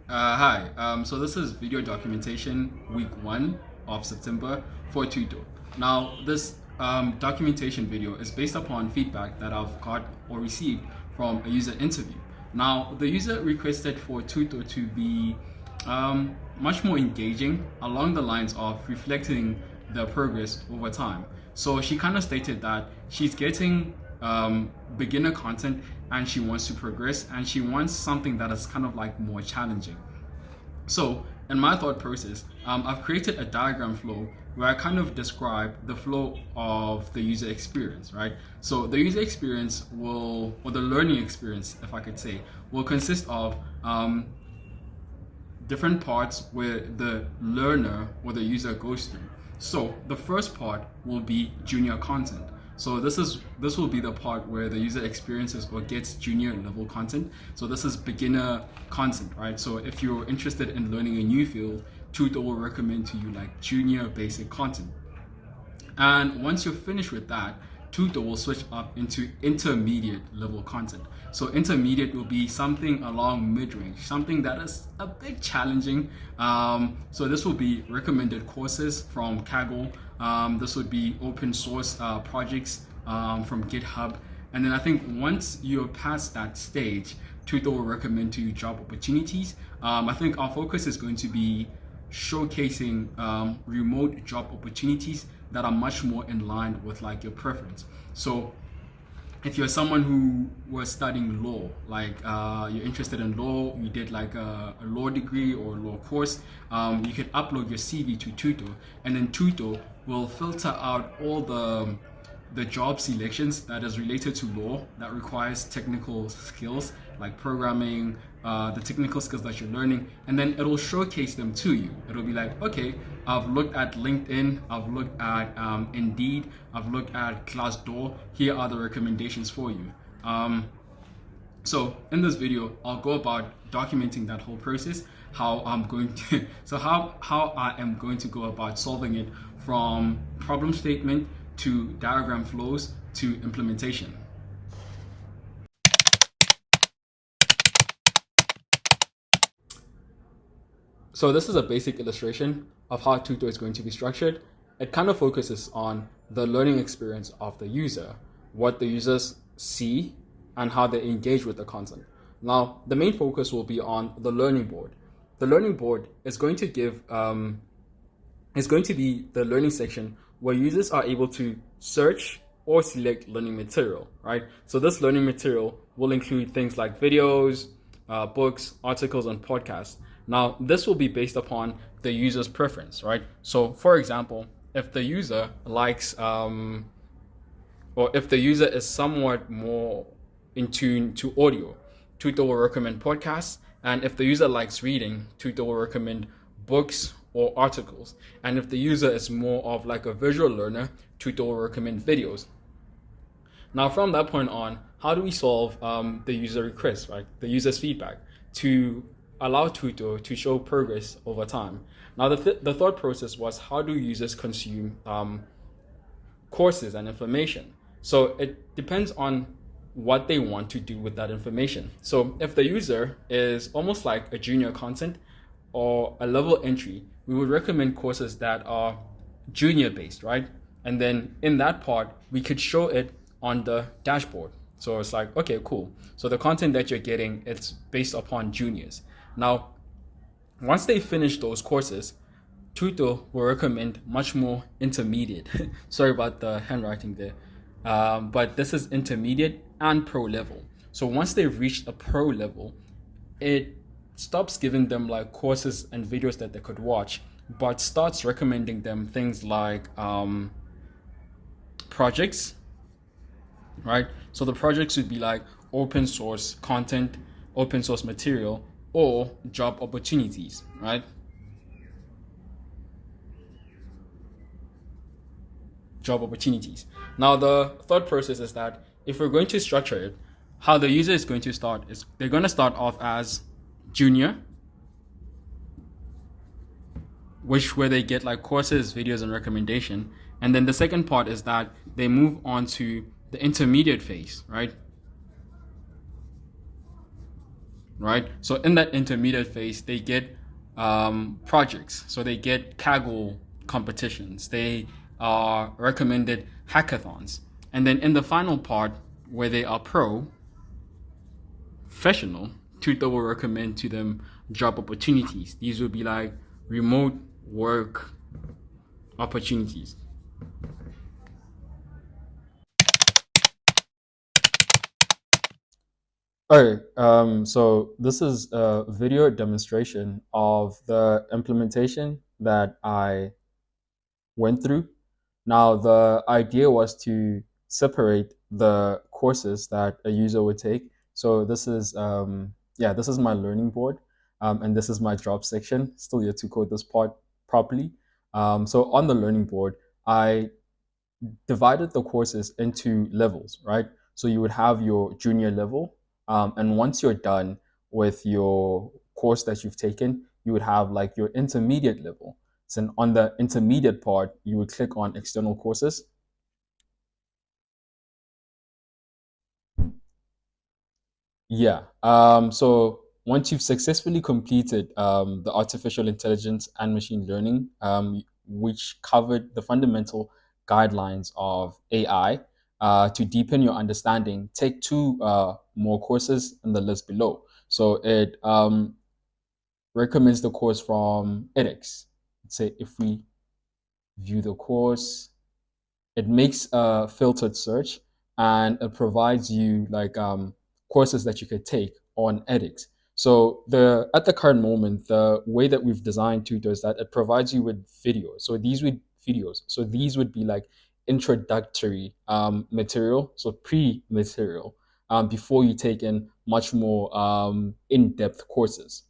Hi, so this is video documentation week 1 of September for Thuto. Now, this documentation video is based upon feedback that I've got or received from a user interview. Now, the user requested for Thuto to be much more engaging along the lines of reflecting the progress over time. So she kind of stated that she's getting beginner content and she wants to progress and she wants something that is kind of like more challenging. So in my thought process, I've created a diagram flow where I kind of describe the flow of the user experience, right? So the user experience will, or the learning experience, if I could say, will consist of different parts where the learner or the user goes through. So the first part will be junior content. So this will be the part where the user experiences or gets junior level content. So this is beginner content, right? So if you're interested in learning a new field, Tutor will recommend to you like junior basic content. And once you're finished with that, Thuto will switch up into intermediate level content. So intermediate will be something along mid-range, something that is a bit challenging. So this will be recommended courses from Kaggle. This would be open source projects from GitHub. And then I think once you're past that stage, Thuto will recommend to you job opportunities. I think our focus is going to be showcasing remote job opportunities that are much more in line with like your preference. So if you're someone who was studying law, like you're interested in law, you did like a law degree or a law course, you can upload your CV to Tuto, and then Tuto will filter out all the job selections that is related to law that requires technical skills like programming, the technical skills that you're learning, and then it'll showcase them to you. It'll be like, okay, I've looked at LinkedIn, I've looked at Indeed, I've looked at Glassdoor. Here are the recommendations for you. So in this video, I'll go about documenting that whole process, how I'm going to, so how I am going to go about solving it from problem statement to diagram flows to implementation. So this is a basic illustration of how Tuto is going to be structured. It kind of focuses on the learning experience of the user, what the users see, and how they engage with the content. Now, the main focus will be on the learning board. The learning board is going to is going to be the learning section where users are able to search or select learning material, right? So this learning material will include things like videos, books, articles, and podcasts. Now, this will be based upon the user's preference, right? So, for example, if the user likes, or if the user is somewhat more in tune to audio, Tutor will recommend podcasts. And if the user likes reading, Tutor will recommend books or articles. And if the user is more of like a visual learner, Tutor will recommend videos. Now, from that point on, how do we solve the user request, right? The user's feedback to allow Tuto to show progress over time. Now, the thought process was how do users consume courses and information? So it depends on what they want to do with that information. So if the user is almost like a junior content or a level entry, we would recommend courses that are junior based, right? And then in that part, we could show it on the dashboard. So it's like, okay, cool. So the content that you're getting, it's based upon juniors. Now, once they finish those courses, Tuto will recommend much more intermediate. Sorry about the handwriting there. But this is intermediate and pro level. So once they've reached a pro level, it stops giving them like courses and videos that they could watch, but starts recommending them things like projects, right? So the projects would be like open source content, open source material, or job opportunities, right? Job opportunities. Now, the thought process is that if we're going to structure it, how the user is going to start is they're going to start off as junior, where they get like courses, videos, and recommendation. And then the second part is that they move on to the intermediate phase, right? right? So in that intermediate phase, they get projects. So they get Kaggle competitions. They are recommended hackathons. And then in the final part, where they are professional, Tutor will recommend to them job opportunities. These will be like remote work opportunities. Okay, so this is a video demonstration of the implementation that I went through. Now, the idea was to separate the courses that a user would take. So this is, yeah, this is my learning board, and this is my job section. Still yet to code this part properly. So on the learning board, I divided the courses into levels, right? So you would have your junior level, and once you're done with your course that you've taken, you would have like your intermediate level. So on the intermediate part, you would click on external courses. Yeah. So once you've successfully completed the artificial intelligence and machine learning, which covered the fundamental guidelines of AI, to deepen your understanding, take two more courses in the list below. So it recommends the course from edX. Let's say if we view the course, it makes a filtered search and it provides you like courses that you could take on edX. So the at the current moment, the way that we've designed Tutor is that it provides you with videos. So these would be like introductory material, so pre material, before you take in much more in-depth courses.